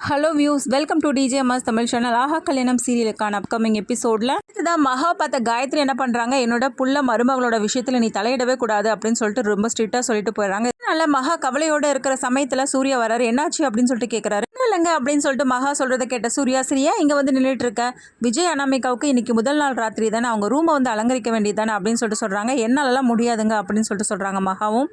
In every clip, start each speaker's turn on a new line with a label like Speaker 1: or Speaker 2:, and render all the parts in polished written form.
Speaker 1: Hello views, welcome to DJMS Tamil channel. Aaha Kalyanam சீரியலுக்கான upcoming எபிசோடில் இதுதான் மகா பார்த்த காயத்ரி என்ன பண்ணுறாங்க, என்னோட புள்ள மருமகளோட விஷயத்தில் நீ தலையிடவே கூடாது அப்படின்னு சொல்லிட்டு ரொம்ப ஸ்ட்ரிக்டாக சொல்லிட்டு போயிடுறாங்க. இதனால மகா கவலையோடு இருக்கிற சமயத்தில் சூர்யா வராரு. என்னாச்சு அப்படின்னு சொல்லிட்டு கேட்குறாரு. இல்லைங்க அப்படின்னு சொல்லிட்டு மகா சொல்கிறத கேட்ட சூர்யா, சரியா இங்கே வந்து நின்றுட்டு இருக்க, விஜய் அனாமிகாவுக்கு இன்னைக்கு முதல் நாள் ராத்திரி தானே, அவங்க ரூமை வந்து அலங்கரிக்க வேண்டியது தானே அப்படின்னு சொல்லிட்டு சொல்கிறாங்க. என்னாலலாம் முடியாதுங்க அப்படின்னு சொல்லிட்டு சொல்கிறாங்க மகாவும்.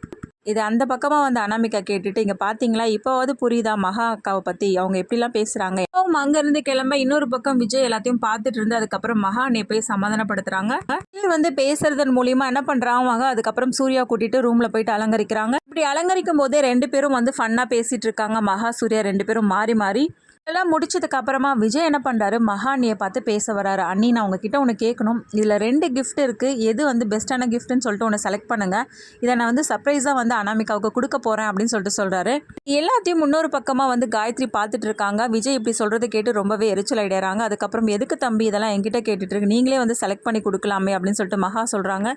Speaker 1: இது அந்த பக்கமாக வந்து அனாமிகா கேட்டுட்டு, இங்கே பார்த்தீங்களா இப்போவாது புரியுதா மகா அக்காவை பற்றி அவங்க எப்படிலாம் பேசுகிறாங்க. அவங்க அங்கேருந்து கிளம்ப இன்னொரு பக்கம் விஜய் எல்லாத்தையும் பார்த்துட்டு இருந்து அதுக்கப்புறம் மகா அண்ணியை போய் சமாதானப்படுத்துகிறாங்க. விஜய் வந்து பேசுறதன் மூலியமாக என்ன பண்ணுறாங்க மகா, அதுக்கப்புறம் சூர்யா கூட்டிட்டு ரூமில் போயிட்டு அலங்கரிக்கிறாங்க. இப்படி அலங்கரிக்கும் போதே ரெண்டு பேரும் வந்து ஃபன்னாக பேசிகிட்டு இருக்காங்க. மகா சூர்யா ரெண்டு பேரும் மாறி மாறி எல்லாம் முடிச்சதுக்கு அப்புறமா விஜய் என்ன பண்ணுறாரு, மகா அண்ணியை பார்த்து பேச வராரு. அண்ணி, நான் உங்ககிட்ட ஒன்று கேட்கணும். இதில் 2 கிஃப்ட் இருக்குது, எது வந்து பெஸ்ட்டான கிஃப்ட்னு சொல்லிட்டு ஒன்று செலக்ட் பண்ணுங்கள். இதை நான் வந்து சர்ப்ரைஸாக வந்து அனாமிகாவுக்கு கொடுக்க போகிறேன் அப்படின்னு சொல்லிட்டு சொல்கிறாரு. எல்லாத்தையும் முன்னொரு பக்கமாக வந்து காயத்ரி பார்த்துட்டு இருக்காங்க. விஜய் இப்படி சொல்கிறத கேட்டு ரொம்பவே எரிச்சல் அடைகிறாங்க. அதுக்கப்புறம் எதுக்கு தம்பி இதெல்லாம் என்கிட்ட கேட்டுட்டு இருக்கு, நீங்களே வந்து செலக்ட் பண்ணி கொடுக்கலாமே அப்படின்னு சொல்லிட்டு மகா சொல்கிறாங்க.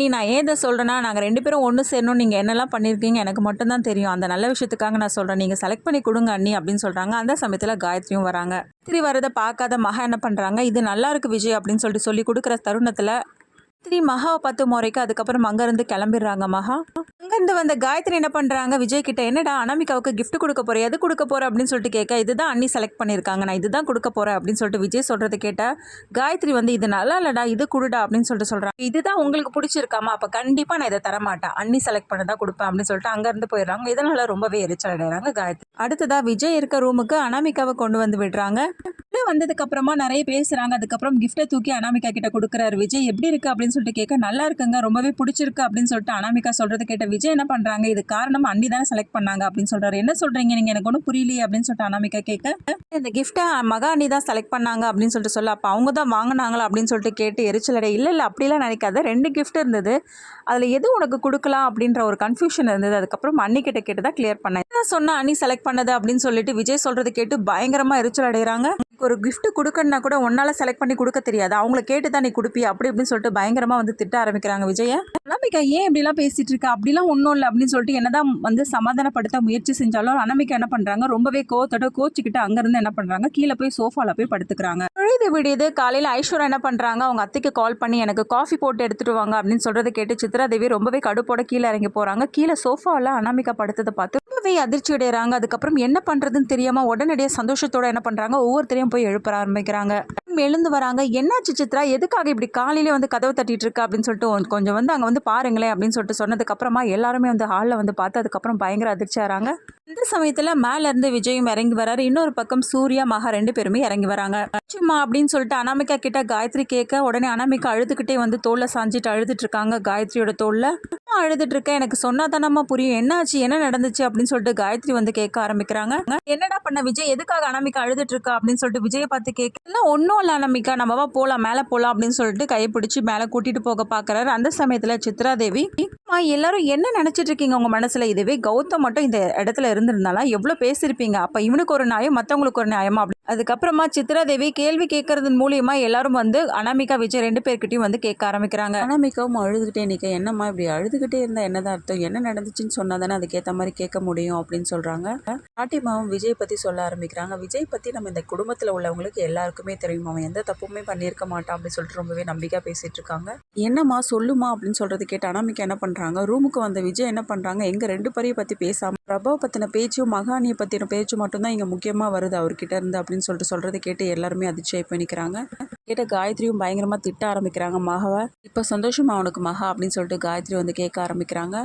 Speaker 1: நீ நான் ஏன் இதை சொல்கிறேன்னா, நாங்கள் 2 பேரும் ஒன்று சேரணும், நீங்கள் என்னெல்லாம் பண்ணியிருக்கீங்க எனக்கு மட்டும்தான் தெரியும், அந்த நல்ல விஷயத்துக்காக நான் சொல்கிறேன், நீங்கள் செலக்ட் பண்ணி கொடுங்க அண்ணி அப்படின்னு சொல்கிறாங்க. அந்த சமயத்தில் காயத்ரியும் வராங்க. காயத்ரி வரதை பார்க்காத மகா என்ன பண்றாங்க, இது நல்லா இருக்கு விஜய் அப்படின்னு சொல்லிட்டு சொல்லி கொடுக்குற தருணத்துல மகாவை பார்த்து முறைக்கு அதுக்கப்புறம் அங்கேருந்து கிளம்பிடுறாங்க. மகா அங்கேருந்து வந்த காயத்ரி என்ன பண்ணுறாங்க, விஜய் கிட்ட என்னடா அனாமிகாவுக்கு கிஃப்ட் கொடுக்க போகிறேன், எது கொடுக்க போகிற அப்படின்னு சொல்லிட்டு கேட்க, இதுதான் அண்ணி செலக்ட் பண்ணியிருக்காங்க, நான் இதுதான் கொடுக்க போகிறேன் அப்படின்னு சொல்லிட்டு விஜய் சொல்கிறது கேட்ட காயத்ரி வந்து இது நல்லா இல்லடா, இது கொடுடா அப்படின்னு சொல்லிட்டு சொல்கிறாங்க. இதுதான் உங்களுக்கு பிடிச்சிருக்காமா, அப்போ கண்டிப்பாக நான் இதை தரமாட்டேன், அண்ணி செலக்ட் பண்ணதான் கொடுப்பேன் அப்படின்னு சொல்லிட்டு அங்கேருந்து போயிடுறாங்க. இதனால ரொம்பவே எரிச்சல் அடைகிறாங்க காயத்ரி. அடுத்ததாக விஜய் இருக்க ரூமுக்கு அனாமிகாவை கொண்டு வந்து விடுறாங்க. வந்ததுக்கு அப்புறமா நிறைய பேசுறாங்க. அதுக்கப்புறம் கிஃப்ட்டை தூக்கி அனாமிகா கிட்ட கொடுக்குறாரு. விஜய் எப்படி இருக்கு அப்படின்னு சொல்லிட்டு கேட்க, நல்லா இருக்குங்க, ரொம்பவே பிடிச்சிருக்கு அப்படின்னு சொல்லிட்டு அனாமிகா சொல்றது கேட்ட விஜய் என்ன பண்றாங்க, இது காரணம் அண்ணி தானே செலக்ட் பண்ணாங்க அப்படின்னு சொல்றாரு. என்ன சொல்றீங்க நீங்க, எனக்கு ஒன்றும் புரியலையே அப்படின்னு சொல்லிட்டு அனாமிகா கேட்க, இந்த கிஃப்ட்டை மகா அண்ணி தான் செலக்ட் பண்ணாங்க அப்படின்னு சொல்லிட்டு சொல்ல, அப்போ அவங்க தான் வாங்கினாங்களா அப்படின்னு சொல்லிட்டு கேட்டு எரிச்சலடை. இல்லை அப்படிலாம் நினைக்காத, 2 கிஃப்ட் இருந்தது, அதில் எது உனக்கு கொடுக்கலாம் அப்படின்ற ஒரு கன்ஃபியூஷன் இருந்தது. அதுக்கப்புறம் அண்ணி கிட்ட கேட்டு தான் கிளியர் பண்ணேன். சொன்னா அண்ணி செலக்ட் பண்ணது அப்படின்னு சொல்லிட்டு விஜய் சொல்றது கேட்டு பயங்கரமா எரிச்சல் அடைகிறாங்க. ஒரு கிஃப்ட் கொடுக்கணும்னா கூட உன்னால செலக்ட் பண்ணி கொடுக்க தெரியாது, அவங்கள கேட்டு தான் நீ கொடுப்பி அப்படி இப்படின்னு சொல்லிட்டு பயங்கரமா வந்து திட்ட ஆரம்பிக்கிறாங்க விஜய. அனாமிகா ஏன் இப்படிலாம் பேசிட்டு இருக்கா, அப்படிலாம் ஒன்றும் இல்லை அப்படின்னு சொல்லிட்டு என்னதான் வந்து சமாதானப்படுத்த முயற்சி செஞ்சாலும் அனாமிகா என்ன பண்றாங்க, ரொம்பவே கோவத்தோட கோச்சிக்கிட்டு அங்கிருந்து என்ன பண்றாங்க, கீழே போய் சோஃபால போய் படுத்துக்கிறாங்க. விடியுது காலையில் ஐஸ்வர்யா என்ன பண்றாங்க, அவங்க அத்தைக்கு கால் பண்ணி எனக்கு காஃபி போட்டு எடுத்துட்டு வாங்க அப்படின்னு சொல்றதை கேட்டு சித்ரா தேவி ரொம்பவே கடுப்போட கீழே இறங்கி போறாங்க. கீழே சோஃபாவில் அனாமிகா படுத்ததை பார்த்து ரொம்பவே அதிர்ச்சி அடைகிறாங்க. அதுக்கப்புறம் என்ன பண்றதுன்னு தெரியாம உடனடியாக சந்தோஷத்தோட என்ன பண்றாங்க, ஒவ்வொருத்தரையும் போய் எழுப்ப ஆரம்பிக்கிறாங்க. எழுந்து வராங்க. என்னாச்சு சித்ரா, எதுக்காக இப்படி காலையிலே வந்து கதவு தட்டிட்டு இருக்கா அப்படின்னு சொல்லிட்டு கொஞ்சம் வந்து அங்கே வந்து பாருங்களேன் அப்படின்னு சொல்லிட்டு சொன்னதுக்கு அப்புறமா எல்லாருமே வந்து ஹாலில் வந்து பார்த்து அதுக்கப்புறம் பயங்கர அதிர்ச்சி ஆகிறாங்க. இந்த சமயத்தில் மேல இருந்து விஜயும் இறங்கி வராரு. இன்னொரு பக்கம் சூர்யா மகா 2 பேருமே இறங்கி வராங்க. சும்மா அப்படின்னு சொல்லிட்டு அனாமிகா கிட்ட காயத்ரி கேட்க, உடனே அனாமிகா அழுதுகிட்டே வந்து தோல்ல சாஞ்சிட்டு அழுதுட்டு இருக்காங்க. காயத்ரியோட தோல்ல அழுதுட்டு இருக்க, எனக்கு சொன்னாதானமா புரியும், என்னாச்சு என்ன நடந்துச்சு அப்படின்னு சொல்லிட்டு காயத்ரி வந்து கேட்க ஆரம்பிக்கிறாங்க. என்னடா பண்ண விஜய், எதுக்காக அனாமிகா அழுதுட்டு இருக்கா அப்படின்னு சொல்லிட்டு விஜயை பார்த்து கேட்க, ஒன்னும் இல்ல அனாமிகா, நம்மவா போலாம் மேலே போலாம் அப்படின்னு சொல்லிட்டு கையை பிடிச்சி மேலே கூட்டிட்டு போக பாக்குறாரு. அந்த சமயத்துல சித்ரா தேவி, எல்லாரும் என்ன நினைச்சிட்டு இருக்கீங்க உங்க மனசுல, இதுவே கௌதம் மட்டும் இந்த இடத்துல இருந்திருந்தாலும் எவ்வளவு பேசிருப்பீங்க, அப்ப இவனுக்கு ஒரு நியாயம் மற்றவங்களுக்கு ஒரு நியாயமா. அதுக்கப்புறமா சித்ரா தேவி கேள்வி கேட்கறது மூலியமா எல்லாரும் வந்து அனாமிகா விஜய் 2 பேர்கிட்டையும் வந்து கேட்க ஆரம்பிக்கிறாங்க. அனாமிகாவும் அழுதுகிட்டே நிக்க, என்னம்மா இப்படி அழுதுகிட்டே இருந்தா என்னதான் அர்த்தம், என்ன நடந்துச்சுன்னு சொன்னா தானே அதுக்கேற்ற மாதிரி கேட்க முடியும் அப்படின்னு சொல்றாங்க. பாட்டிமாவும் விஜய் பத்தி சொல்ல ஆரம்பிக்கிறாங்க. விஜய் பத்தி நம்ம இந்த குடும்பத்துல உள்ளவங்களுக்கு எல்லாருக்குமே தெரியும், அவன் எந்த தப்புமே பண்ணியிருக்க மாட்டான் அப்படின்னு சொல்லிட்டு ரொம்பவே நம்பிக்கை பேசிட்டு இருக்காங்க. என்னம்மா சொல்லுமா அப்படின்னு சொல்றது கேட்டு அனாமிகா என்ன பண்றாங்க, ரூமுக்கு வந்த விஜய் என்ன பண்றாங்க, எங்க 2 பேரையும் பத்தி பேசாம பிரபாவை பத்தின பேச்சும் மகானியை பத்தின பேச்சு மட்டும்தான் இங்க முக்கியமா வருது அவர்கிட்ட இருந்து அப்படின்னு சொல்லிட்டு சொல்றதை கேட்டு எல்லாருமே அதிர்ச்சியாய் பண்ணிக்கிறாங்க. கேட்ட காயத்ரியும் பயங்கரமா திட்ட ஆரம்பிக்கிறாங்க மகாவை. இப்ப சந்தோஷமா அவனுக்கு மகா அப்படின்னு சொல்லிட்டு காயத்ரி வந்து கேட்க ஆரம்பிக்கிறாங்க.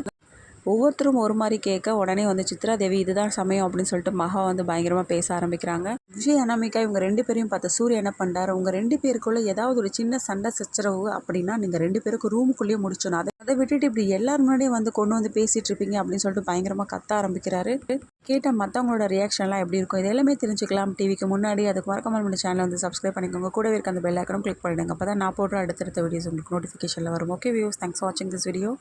Speaker 1: ஒவ்வொருத்தரும் ஒரு மாதிரி கேட்க, உடனே வந்து சித்ரா தேவி இதுதான் சமயம் அப்படின்னு சொல்லிட்டு மகா வந்து பயங்கரமாக பேச ஆரம்பிக்கிறாங்க. விஜய் அனாமிகா இவங்க 2 பேரையும் பார்த்த சூர்யா என்ன பண்ணுறாரு, உங்க 2 பேருக்குள்ள ஏதாவது ஒரு சின்ன சண்டை சச்சரவு அப்படின்னா நீங்கள் 2 பேருக்கும் ரூமுக்குள்ளேயே முடிச்சணும், அதை விட்டுட்டு இப்படி எல்லாரும் முன்னாடியும் வந்து கொண்டு வந்து பேசிட்டு இருப்பீங்க அப்படின்னு சொல்லிட்டு பயங்கரமாக கத்த ஆரம்பிக்கிறாரு. கேட்டால் மற்றவங்களோட ரியாக்ஷன்லாம் எப்படி இருக்கும், இது எல்லாமே தெரிஞ்சுக்கலாம் டிவிக்கு முன்னாடி. அதுக்கு மறக்காம நம்ம சேனல் வந்து சப்ஸ்கிரைப் பண்ணிக்கோங்க, கூடவே இருக்க அந்த பெல் ஐக்கனும் கிளிக் பண்ணிடுங்க, அப்போ தான் நான் போடுற அடுத்தடுத்த வீடியோஸ் உங்களுக்கு நோட்டிஃபிகேஷனில் வரும். ஓகே வியூஸ், தேங்க்ஸ் ஃபார் வாட்சிங் திஸ் வீடியோ.